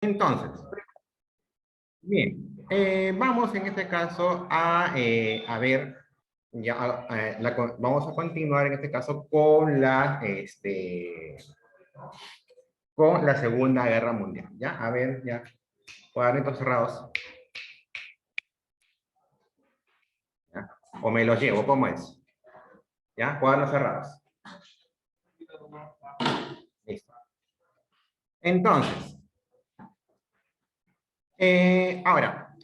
Entonces, bien, vamos en este caso a ver, ya, vamos a continuar en este caso con con la Segunda Guerra Mundial. Ya, a ver, ya, cuadritos cerrados. ¿Ya? O me los llevo, ¿cómo es? ¿Ya? Cuadros cerrados. Listo. Entonces, ahora,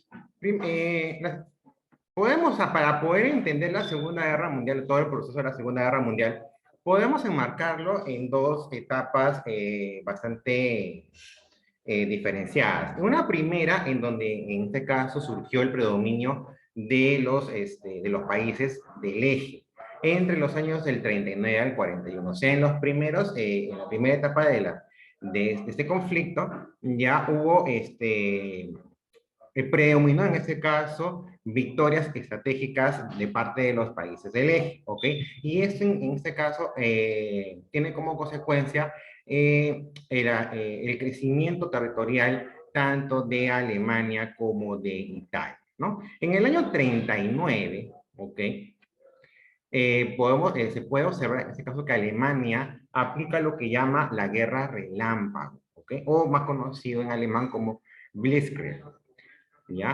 podemos, para poder entender la Segunda Guerra Mundial, todo el proceso de la Segunda Guerra Mundial, podemos enmarcarlo en dos etapas bastante diferenciadas. Una primera, en donde en este caso surgió el predominio de los países del eje, entre los años del 39 al 41. O sea, en la primera etapa de este conflicto, ya hubo predominó en este caso victorias estratégicas de parte de los países del eje, ¿ok? Y esto en este caso tiene como consecuencia el crecimiento territorial tanto de Alemania como de Italia, ¿no? En el año 39, ¿ok? Se puede observar en este caso que Alemania aplica lo que llama la guerra relámpago, ¿ok? O más conocido en alemán como Blitzkrieg. ¿Ya?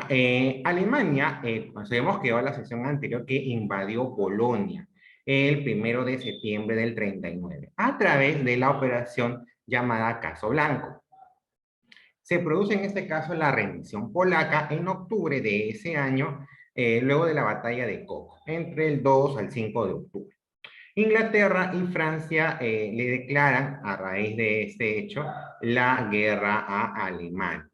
Alemania, sabemos que va a la sesión anterior que invadió Polonia el 1 de septiembre del 39 a través de la operación llamada Caso Blanco. Se produce en este caso la rendición polaca en octubre de ese año, luego de la batalla de Koch, entre el 2 al 5 de octubre. Inglaterra y Francia le declaran a raíz de este hecho la guerra a Alemania.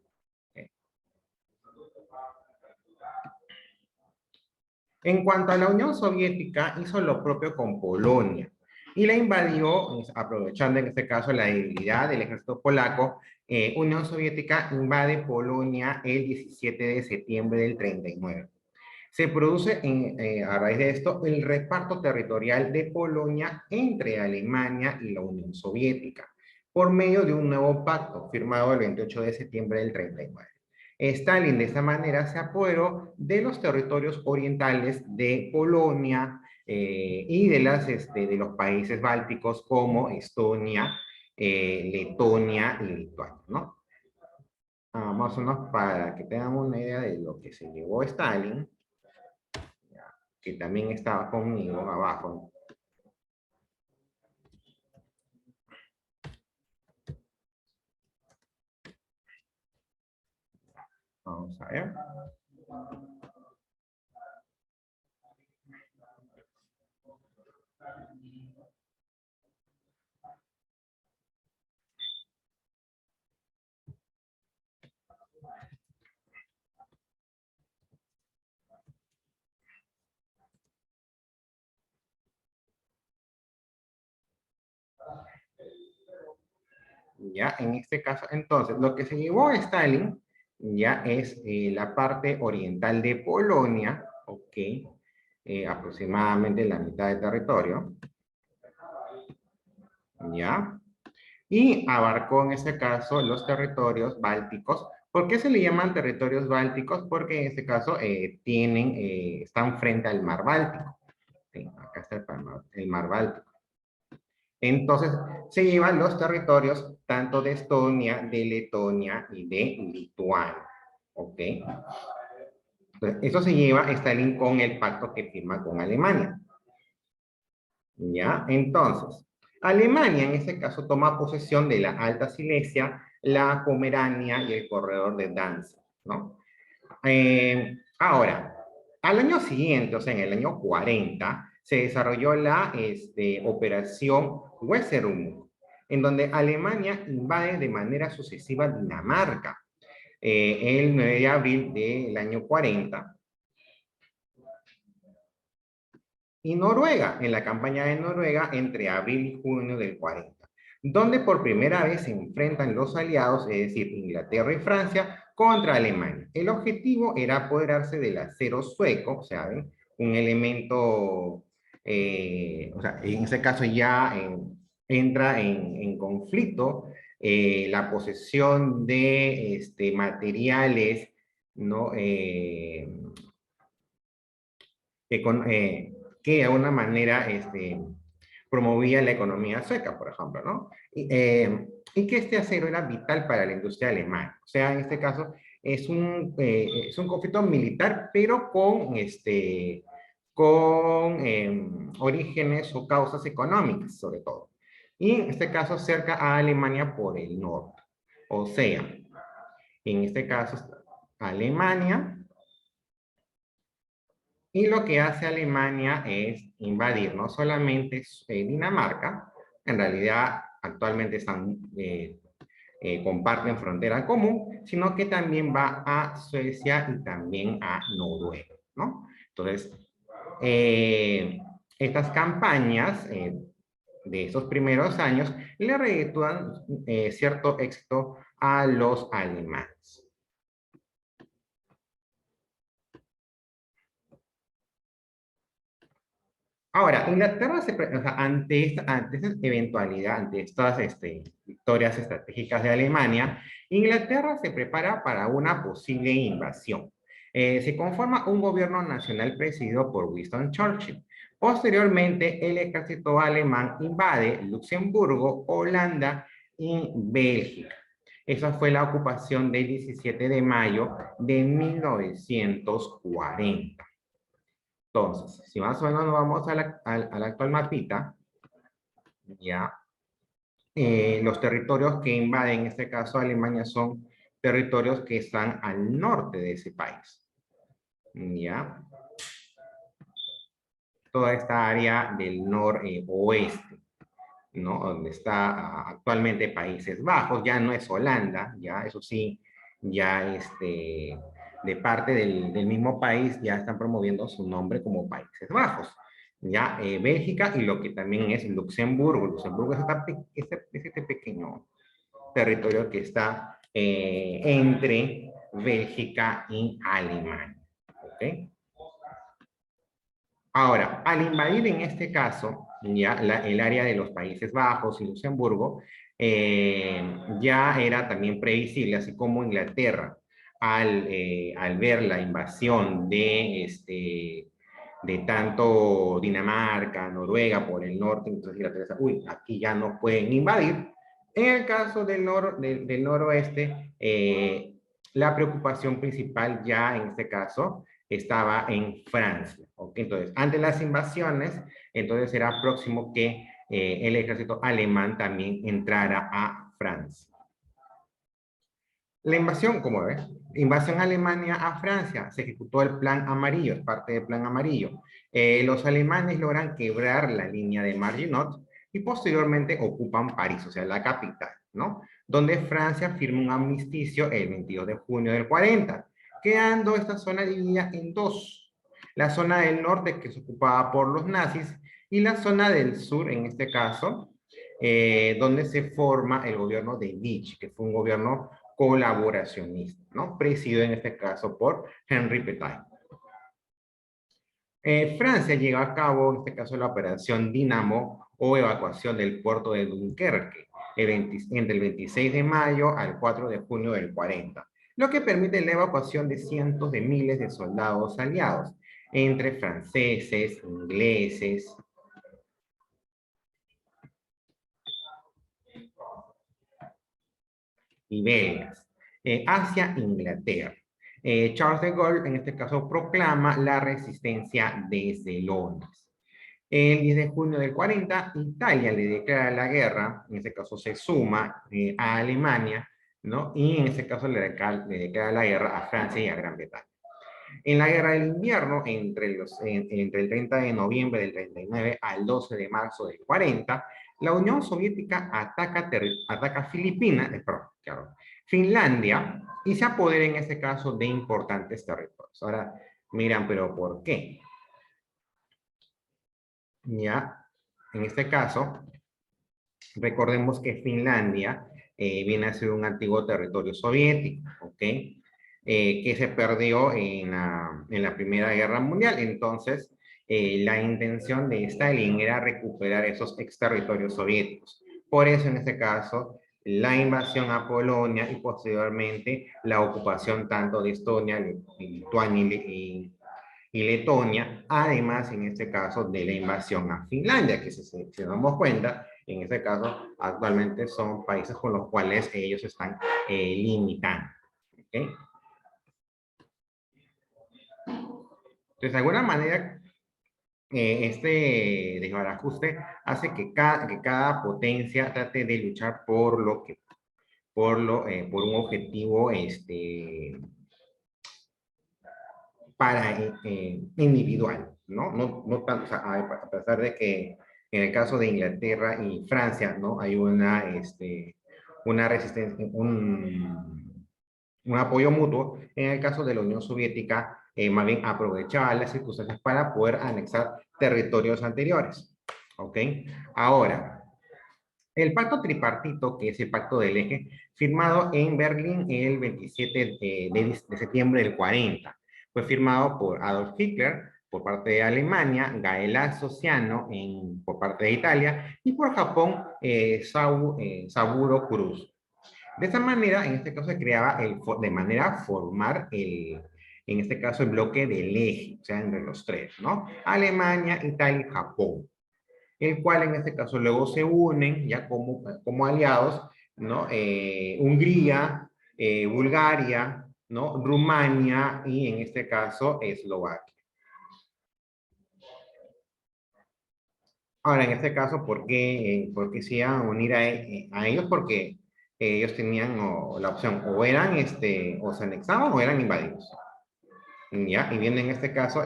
En cuanto a la Unión Soviética, hizo lo propio con Polonia y la invadió, aprovechando en este caso la debilidad del ejército polaco. Unión Soviética invade Polonia el 17 de septiembre del 39. Se produce a raíz de esto el reparto territorial de Polonia entre Alemania y la Unión Soviética por medio de un nuevo pacto firmado el 28 de septiembre del 39. Stalin de esta manera se apoderó de los territorios orientales de Polonia y de los países bálticos como Estonia, Letonia y Lituania, ¿no? Más o menos para que tengan una idea de lo que se llevó Stalin, que también estaba conmigo abajo. Vamos a ver. Ya, en este caso, entonces, lo que se llevó a Stalin ya es la parte oriental de Polonia, ok, aproximadamente la mitad de territorio, ya, y abarcó en este caso los territorios bálticos. ¿Por qué se le llaman territorios bálticos? Porque en este caso están frente al mar Báltico. Sí, acá está el mar Báltico. Entonces, se llevan los territorios tanto de Estonia, de Letonia y de Lituania. ¿Ok? Entonces, eso se lleva Stalin con el pacto que firma con Alemania. ¿Ya? Entonces, Alemania en este caso toma posesión de la Alta Silesia, la Pomerania y el corredor de Danzig, ¿no? Ahora, al año siguiente, o sea, en el año 40, se desarrolló la Operación Weserübung, en donde Alemania invade de manera sucesiva Dinamarca el 9 de abril del año 40 y Noruega, en la campaña de Noruega entre abril y junio del 40, donde por primera vez se enfrentan los aliados, es decir, Inglaterra y Francia, contra Alemania. El objetivo era apoderarse del acero sueco, ¿saben? Un elemento, o sea, en ese caso ya entra en conflicto la posesión de materiales, ¿no? Que de alguna manera promovía la economía sueca, por ejemplo, ¿no? Y que este acero era vital para la industria alemana. O sea, en este caso es un conflicto militar, pero con orígenes o causas económicas, sobre todo. Y en este caso cerca a Alemania por el norte. O sea, en este caso Alemania, y lo que hace Alemania es invadir no solamente Dinamarca, en realidad actualmente comparten frontera común, sino que también va a Suecia y también a Noruega, ¿no? Entonces, eh, estas campañas de esos primeros años le reditúan cierto éxito a los alemanes. Ahora, Inglaterra, o sea, ante esta eventualidad, ante estas victorias estratégicas de Alemania, Inglaterra se prepara para una posible invasión. Se conforma un gobierno nacional presidido por Winston Churchill. Posteriormente, el ejército alemán invade Luxemburgo, Holanda y Bélgica. Esa fue la ocupación del 17 de mayo de 1940. Entonces, si más o menos nos vamos a la actual mapita, ya, los territorios que invaden, en este caso Alemania, son territorios que están al norte de ese país, ya. Toda esta área del noroeste, ¿no? Donde está actualmente Países Bajos, ya no es Holanda, ya, eso sí, ya de parte del mismo país ya están promoviendo su nombre como Países Bajos. Ya Bélgica y lo que también es Luxemburgo. Luxemburgo es este pequeño territorio que está entre Bélgica y Alemania. ¿Ok? Ahora, al invadir en este caso ya el área de los Países Bajos y Luxemburgo, ya era también previsible, así como Inglaterra, al ver la invasión de tanto Dinamarca, Noruega por el norte, entonces Inglaterra, uy, aquí ya no pueden invadir. En el caso del noroeste, la preocupación principal ya en este caso estaba en Francia. ¿Okay? Entonces, ante las invasiones, entonces era próximo que el ejército alemán también entrara a Francia. La invasión, como ves, invasión Alemania a Francia, se ejecutó el Plan Amarillo, es parte del Plan Amarillo. Los alemanes logran quebrar la línea de Maginot y posteriormente ocupan París, o sea, la capital, ¿no? Donde Francia firma un armisticio el 22 de junio del 40, quedando esta zona dividida en dos. La zona del norte, que es ocupada por los nazis, y la zona del sur, en este caso, donde se forma el gobierno de Vichy, que fue un gobierno colaboracionista, ¿no? Presidido en este caso por Henri Pétain. Francia lleva a cabo, en este caso, la operación Dinamo o evacuación del puerto de Dunkerque entre el 26 de mayo al 4 de junio del 40, lo que permite la evacuación de cientos de miles de soldados aliados, entre franceses, ingleses, y belgas, hacia Inglaterra. Charles de Gaulle, en este caso, proclama la resistencia desde Londres. El 10 de junio del 40, Italia le declara la guerra, en este caso se suma a Alemania, ¿no? Y en este caso le declara la guerra a Francia y a Gran Bretaña. En la guerra del invierno, entre el 30 de noviembre del 39 al 12 de marzo del 40, la Unión Soviética ataca Filipinas, perdón, claro, Finlandia, y se apodera en este caso de importantes territorios. Ahora miran, pero ¿por qué? Ya, en este caso, recordemos que Finlandia viene a ser un antiguo territorio soviético, ¿ok? Que se perdió en la Primera Guerra Mundial. Entonces, la intención de Stalin era recuperar esos exterritorios soviéticos. Por eso, en este caso, la invasión a Polonia y posteriormente la ocupación tanto de Estonia, Lituania y Letonia, además en este caso de la invasión a Finlandia, que si nos damos cuenta, en este caso actualmente son países con los cuales ellos están limitando. ¿Okay? Entonces, de alguna manera, este desbarajuste hace que cada potencia trate de luchar por por un objetivo individual, ¿no? No tanto, o sea, a pesar de que en el caso de Inglaterra y Francia, ¿no? Hay una resistencia, un apoyo mutuo. En el caso de la Unión Soviética, más bien aprovechaba las circunstancias para poder anexar territorios anteriores. ¿Ok? Ahora, el pacto tripartito, que es el pacto del eje, firmado en Berlín el 27 de septiembre del 40, fue firmado por Adolf Hitler por parte de Alemania, Gael Sociano por parte de Italia y por Japón, Saburo Cruz. De esta manera, en este caso se creaba de manera formal en este caso el bloque del eje, o sea, entre los tres, ¿no? Alemania, Italia y Japón, el cual en este caso luego se unen ya como aliados, ¿no? Hungría, Bulgaria, ¿no? Rumania y en este caso Eslovaquia. Ahora, en este caso, por qué se iban a unir a ellos? Porque ellos tenían la opción, o eran, o se anexaban o eran invadidos. ¿Ya? Y viendo en este caso,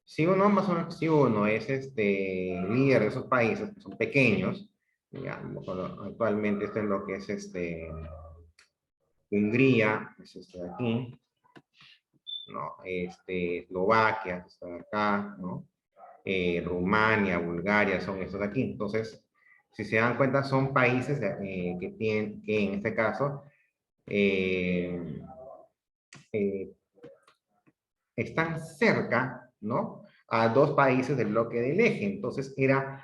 si uno más o menos, si uno es líder de esos países que son pequeños, ya, actualmente esto es lo que es Hungría, es de aquí, ¿no? Eslovaquia, está de acá, ¿no? Rumania, Bulgaria, son estos de aquí. Entonces, si se dan cuenta, son países que tienen, que en este caso, eh, eh, están cerca, ¿no? A dos países del bloque del eje. Entonces, era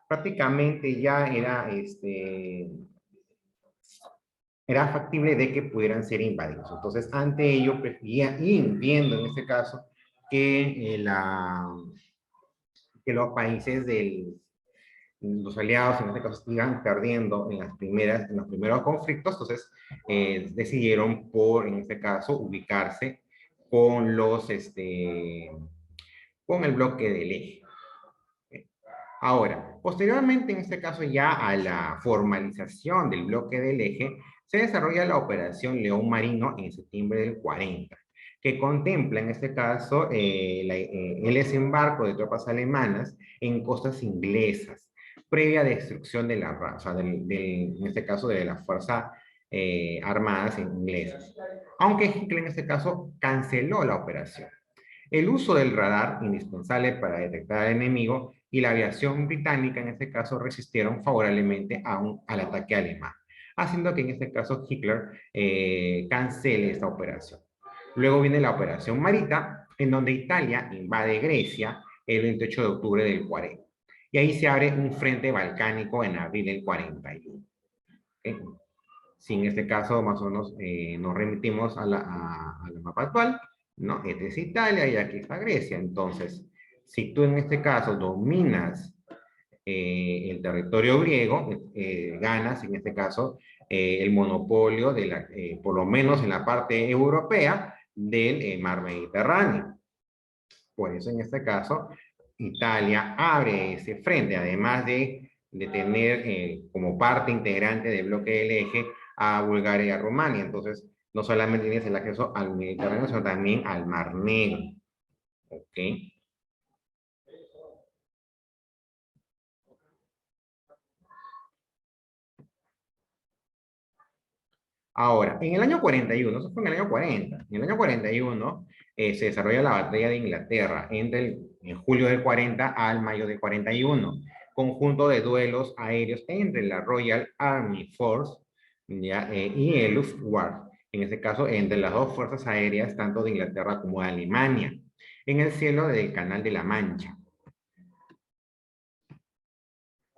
prácticamente ya era factible de que pudieran ser invadidos. Entonces, ante ello, prefería ir viendo en este caso que, que los países los aliados en este caso iban perdiendo en los primeros conflictos, entonces decidieron en este caso, ubicarse con con el bloque del eje. Ahora, posteriormente, en este caso ya a la formalización del bloque del eje, se desarrolla la Operación León Marino en septiembre del 40, que contempla en este caso el desembarco de tropas alemanas en costas inglesas, previa destrucción de la raza, en este caso de las fuerzas armadas inglesas. Aunque Hitler en este caso canceló la operación. El uso del radar, indispensable para detectar al enemigo, y la aviación británica en este caso resistieron favorablemente al ataque alemán, haciendo que en este caso Hitler cancele esta operación. Luego viene la operación Marita, en donde Italia invade Grecia el 28 de octubre del 40. Y ahí se abre un frente balcánico en abril del 41. ¿Okay? Si en este caso más o menos nos remitimos a la mapa actual, ¿no? Esta es Italia y aquí está Grecia. Entonces, si tú en este caso dominas el territorio griego, ganas en este caso el monopolio por lo menos en la parte europea del mar Mediterráneo. Por eso en este caso Italia abre ese frente, además de tener como parte integrante del bloque del eje a Bulgaria y a Rumania. Entonces, no solamente tienes el acceso al Mediterráneo, sino también al Mar Negro. ¿Ok? Ahora, en el año 41, eso fue en el año 40, en el año 41 se desarrolla la batalla de Inglaterra en julio del 40 al mayo del 41, conjunto de duelos aéreos entre la Royal Army Force, ¿ya? Y el Luftwaffe, en este caso entre las dos fuerzas aéreas, tanto de Inglaterra como de Alemania, en el cielo del Canal de la Mancha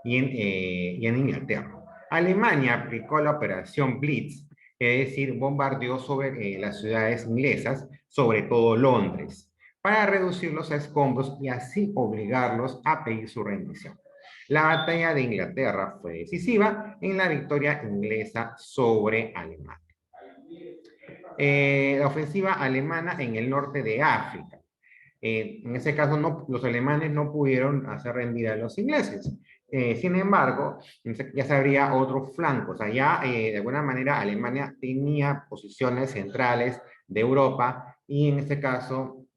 y en Inglaterra. Alemania aplicó la operación Blitz, es decir, bombardeó sobre las ciudades inglesas, sobre todo Londres, para reducirlos a escombros y así obligarlos a pedir su rendición. La batalla de Inglaterra fue decisiva en la victoria inglesa sobre Alemania. La ofensiva alemana en el norte de África. En ese caso, los alemanes no pudieron hacer rendir a los ingleses. Sin embargo, ya se abría otro flanco. O sea, ya de alguna manera Alemania tenía posiciones centrales de Europa y en este caso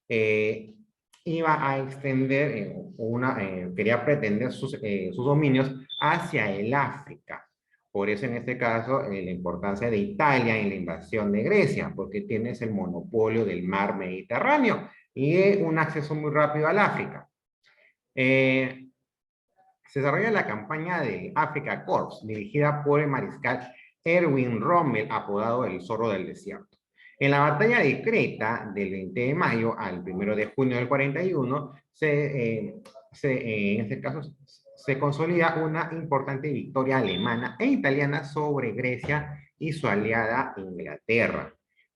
eh, iba a extender quería pretender sus dominios hacia el África. Por eso en este caso la importancia de Italia en la invasión de Grecia, porque tienes el monopolio del mar Mediterráneo y un acceso muy rápido al África. Se desarrolla la campaña de Africa Corps, dirigida por el mariscal Erwin Rommel, apodado el Zorro del Desierto. En la batalla de Creta, del 20 de mayo al 1 de junio del 41, en este caso se consolida una importante victoria alemana e italiana sobre Grecia y su aliada Inglaterra.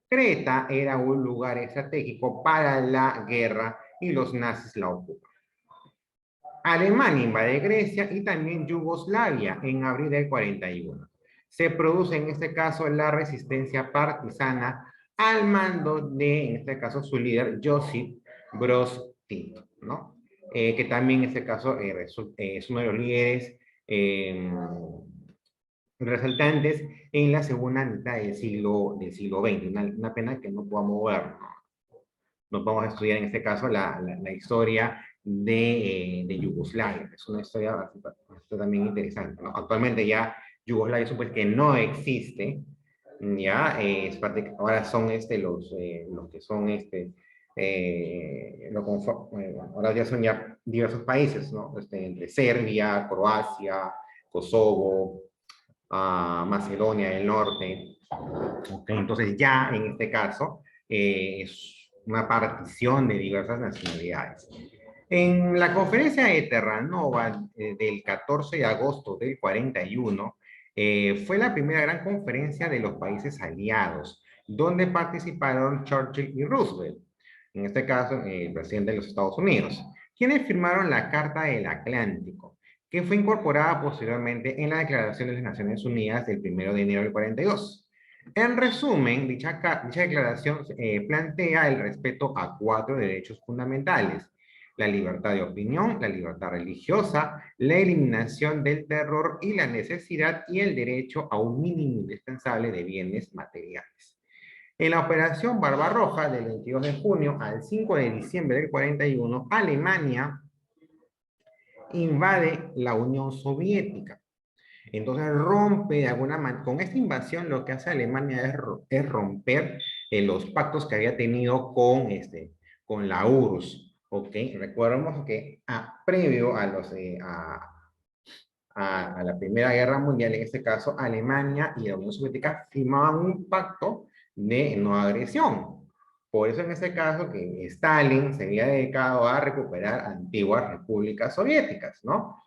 Creta era un lugar estratégico para la guerra y los nazis la ocupan. Alemania invade Grecia y también Yugoslavia en abril del 41. Se produce en este caso la resistencia partisana al mando de, en este caso, su líder, Josip Broz Tito, ¿no? Que también en este caso es uno de los líderes resaltantes en la segunda mitad del siglo XX. Una pena que no podamos ver, nos vamos a estudiar en este caso la historia de Yugoslavia. Es una historia bastante también interesante, ¿no? Actualmente ya Yugoslavia es un país que no existe, ya es parte, ahora son los que son ahora ya son ya diversos países, ¿no? Entre Serbia, Croacia, Kosovo, Macedonia del Norte. Okay, entonces ya en este caso es una partición de diversas nacionalidades. En la conferencia de Terranova del 14 de agosto del 41, fue la primera gran conferencia de los países aliados, donde participaron Churchill y Roosevelt, en este caso el presidente de los Estados Unidos, quienes firmaron la Carta del Atlántico, que fue incorporada posteriormente en la Declaración de las Naciones Unidas del 1 de enero del 42. En resumen, dicha declaración plantea el respeto a 4 derechos fundamentales: la libertad de opinión, la libertad religiosa, la eliminación del terror y la necesidad y el derecho a un mínimo indispensable de bienes materiales. En la operación Barbarroja del 22 de junio al 5 de diciembre del 41, Alemania invade la Unión Soviética. Entonces rompe de alguna manera, con esta invasión lo que hace Alemania es romper los pactos que había tenido con la URSS, ¿ok? Recordemos que previo a la Primera Guerra Mundial, en este caso Alemania y la Unión Soviética firmaban un pacto de no agresión. Por eso en este caso que Stalin se había dedicado a recuperar antiguas repúblicas soviéticas, ¿no?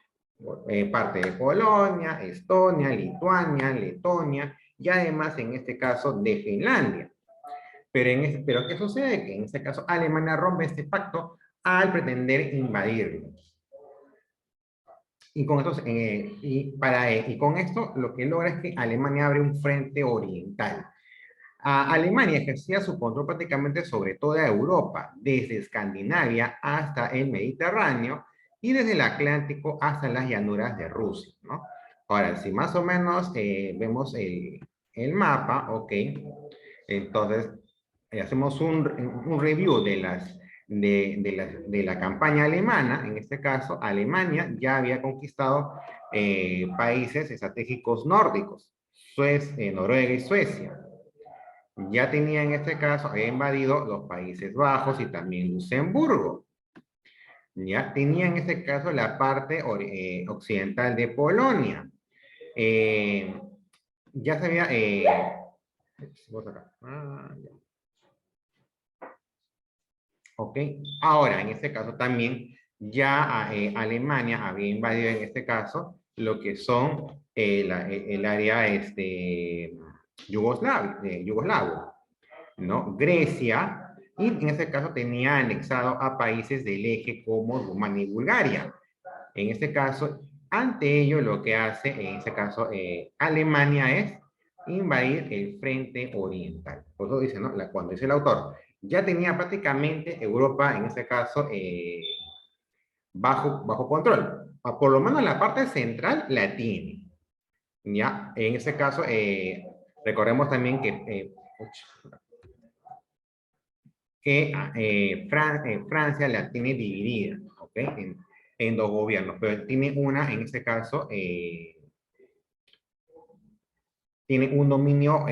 Parte de Polonia, Estonia, Lituania, Letonia y además en este caso de Finlandia. Pero ¿qué sucede? Que en este caso Alemania rompe este pacto al pretender invadirlo. Y con esto lo que logra es que Alemania abre un frente oriental. Alemania ejercía su control prácticamente sobre toda Europa, desde Escandinavia hasta el Mediterráneo y desde el Atlántico hasta las llanuras de Rusia, ¿no? Ahora, si más o menos vemos el mapa, ok, entonces hacemos un review de la campaña alemana. En este caso, Alemania ya había conquistado países estratégicos nórdicos, Noruega y Suecia. Ya tenía en este caso, había invadido los Países Bajos y también Luxemburgo. Ya tenía en este caso la parte occidental de Polonia. Ya se había... ok, ahora en este caso también ya Alemania había invadido en este caso lo que son el área yugoslavo, ¿no? Grecia, y en este caso tenía anexado a países del eje como Rumania y Bulgaria. En este caso, ante ello, lo que hace, en este caso, Alemania es invadir el frente oriental. Por eso dice, ¿no? Cuando dice el autor, ya tenía prácticamente Europa, en este caso, bajo control. Por lo menos la parte central la tiene. ¿Ya? En este caso, recordemos también que Francia la tiene dividida, ¿ok? En dos gobiernos, pero tiene una, en este caso, tiene un dominio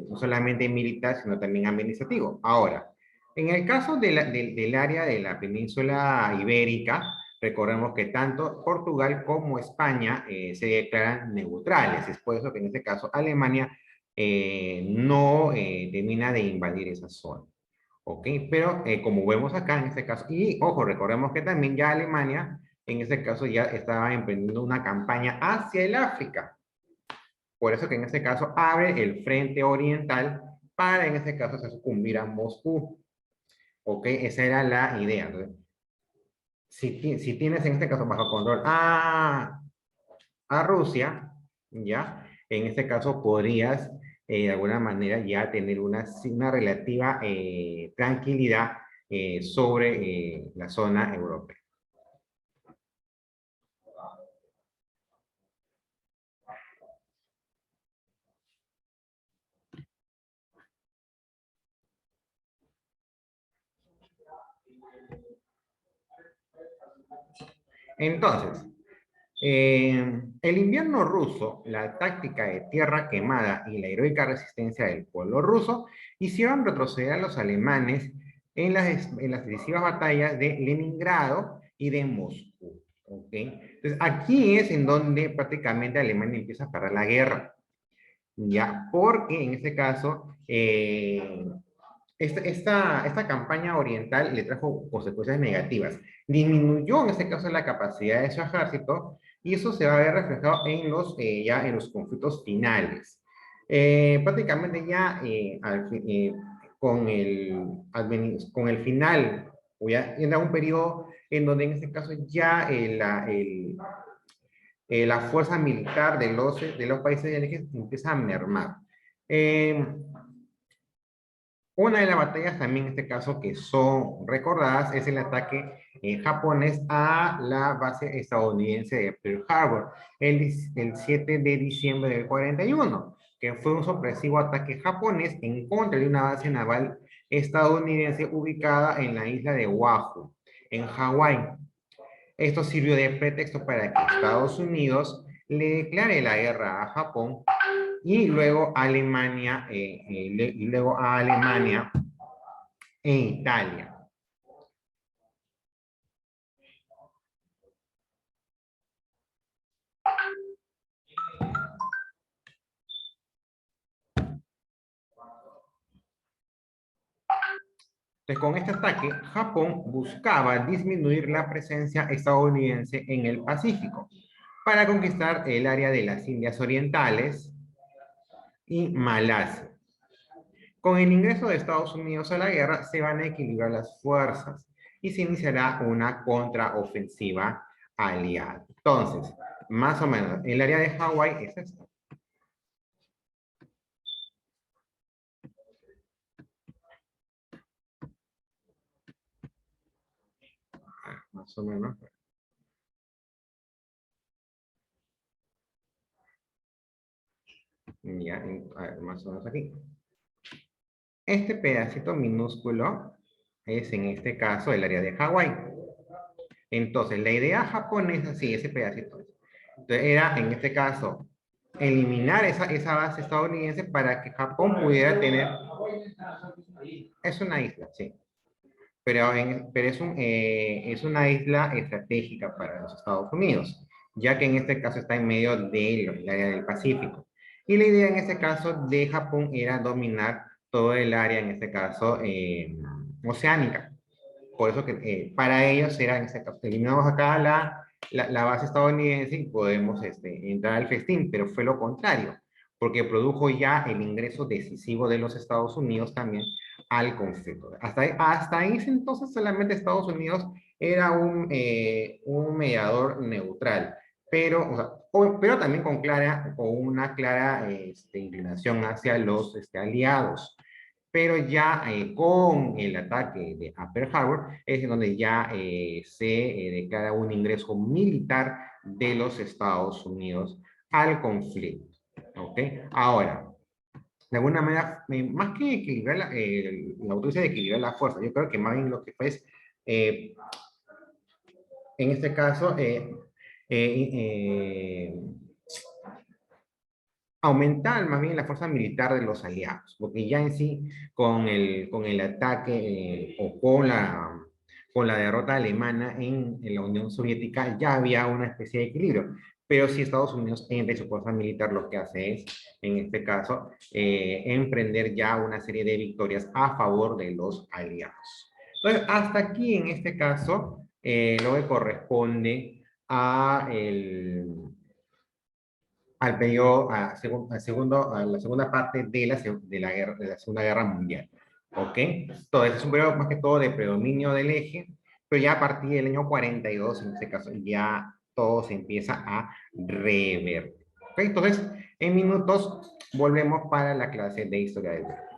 no solamente militar, sino también administrativo. Ahora, en el caso del área de la península ibérica, recordemos que tanto Portugal como España se declaran neutrales. Es por eso que en este caso Alemania no termina de invadir esa zona. ¿Ok? Pero como vemos acá en este caso, y ojo, recordemos que también ya Alemania en este caso ya estaba emprendiendo una campaña hacia el África. Por eso que en este caso abre el frente oriental para en este caso sucumbir a Moscú. ¿Ok? Esa era la idea. Entonces, si tienes en este caso bajo control a Rusia, ¿ya? En este caso podrías de alguna manera ya tener una relativa tranquilidad sobre la zona europea. Entonces, el invierno ruso, la táctica de tierra quemada y la heroica resistencia del pueblo ruso hicieron retroceder a los alemanes en las decisivas batallas de Leningrado y de Moscú. ¿Okay? Entonces, aquí es en donde prácticamente Alemania empieza a parar la guerra. ¿Ya? Porque en este caso, esta campaña oriental le trajo consecuencias negativas. Disminuyó en este caso la capacidad de su ejército y eso se va a ver reflejado ya en los conflictos finales. Prácticamente ya con el final, o ya en un periodo en donde en este caso ya la fuerza militar de los países del eje empieza a mermar. Eh, una de las batallas también en este caso que son recordadas es el ataque japonés a la base estadounidense de Pearl Harbor el 7 de diciembre del 41, que fue un sorpresivo ataque japonés en contra de una base naval estadounidense ubicada en la isla de Oahu, en Hawái. Esto sirvió de pretexto para que Estados Unidos le declare la guerra a Japón y luego luego a Alemania e Italia. Entonces, con este ataque, Japón buscaba disminuir la presencia estadounidense en el Pacífico para conquistar el área de las Indias Orientales y Malasia. Con el ingreso de Estados Unidos a la guerra, se van a equilibrar las fuerzas y se iniciará una contraofensiva aliada. Entonces, más o menos, el área de Hawái es esta. Más o menos. Ya, a ver, más o menos aquí. Este pedacito minúsculo es en este caso el área de Hawái. Entonces, la idea japonesa, sí, ese pedacito. Entonces, era en este caso eliminar esa base estadounidense para que Japón pudiera tener. Es una isla, sí. Pero es una isla estratégica para los Estados Unidos, ya que en este caso está en medio del área del Pacífico. Y la idea en este caso de Japón era dominar todo el área, en este caso, oceánica. Por eso que para ellos era, en este caso, eliminamos acá la base estadounidense y podemos entrar al festín, pero fue lo contrario, porque produjo ya el ingreso decisivo de los Estados Unidos también al conflicto. Hasta ese entonces solamente Estados Unidos era un mediador neutral, pero, o sea, pero también con una clara inclinación hacia los aliados. Pero ya con el ataque de Pearl Harbor es en donde ya se declara un ingreso militar de los Estados Unidos al conflicto. ¿Ok? Ahora, de alguna manera, más que equilibrar la autoridad de equilibrar la fuerza, yo creo que más bien lo que fue es, eh, en este caso, eh, eh, aumentar más bien la fuerza militar de los aliados, porque ya en sí, con el ataque o con la derrota alemana en la Unión Soviética, ya había una especie de equilibrio. Pero si Estados Unidos entra y su fuerza militar lo que hace es, en este caso, emprender ya una serie de victorias a favor de los aliados. Entonces, hasta aquí en este caso, lo que corresponde a al periodo, a la segunda parte de de la Segunda Guerra Mundial. ¿Ok? Entonces es un periodo más que todo de predominio del eje, pero ya a partir del año 42, en este caso, ya todo se empieza a revertir. ¿Ok? Entonces, en minutos volvemos para la clase de historia del Perú.